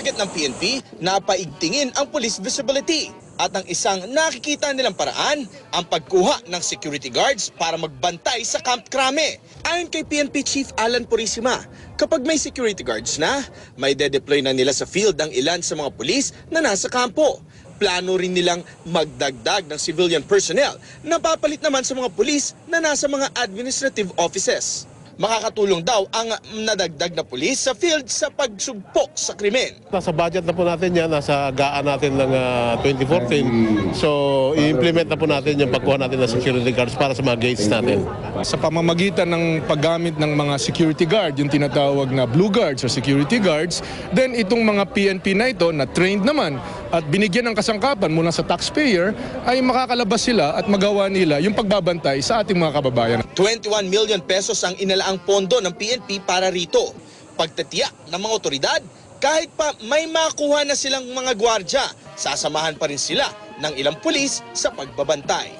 Target ng PNP na paigtingin ang police visibility. At ang isang nakikita nilang paraan, ang pagkuha ng security guards para magbantay sa Camp Crame. Ayon kay PNP Chief Alan Purisima, kapag may security guards na, may de-deploy na nila sa field ang ilan sa mga pulis na nasa kampo. Plano rin nilang magdagdag ng civilian personnel na papalit naman sa mga pulis na nasa mga administrative offices. Makakatulong daw ang nadagdag na pulis sa field sa pagsugpok sa krimen. Nasa budget na po natin yan, nasa gaan natin ng 2014. So, i-implement na po natin yung pagkuha natin ng security guards para sa mga gates natin. Sa pamamagitan ng paggamit ng mga security guard, yung tinatawag na blue guards o security guards, then itong mga PNP na ito na trained naman at binigyan ng kasangkapan mula sa taxpayer ay makakalabas sila at magawa nila yung pagbabantay sa ating mga kababayan. 21 million pesos ang inalaang pondo ng PNP para rito. Pagtatiyak ng mga otoridad, kahit pa may makuha na silang mga gwardya, sasamahan pa rin sila ng ilang pulis sa pagbabantay.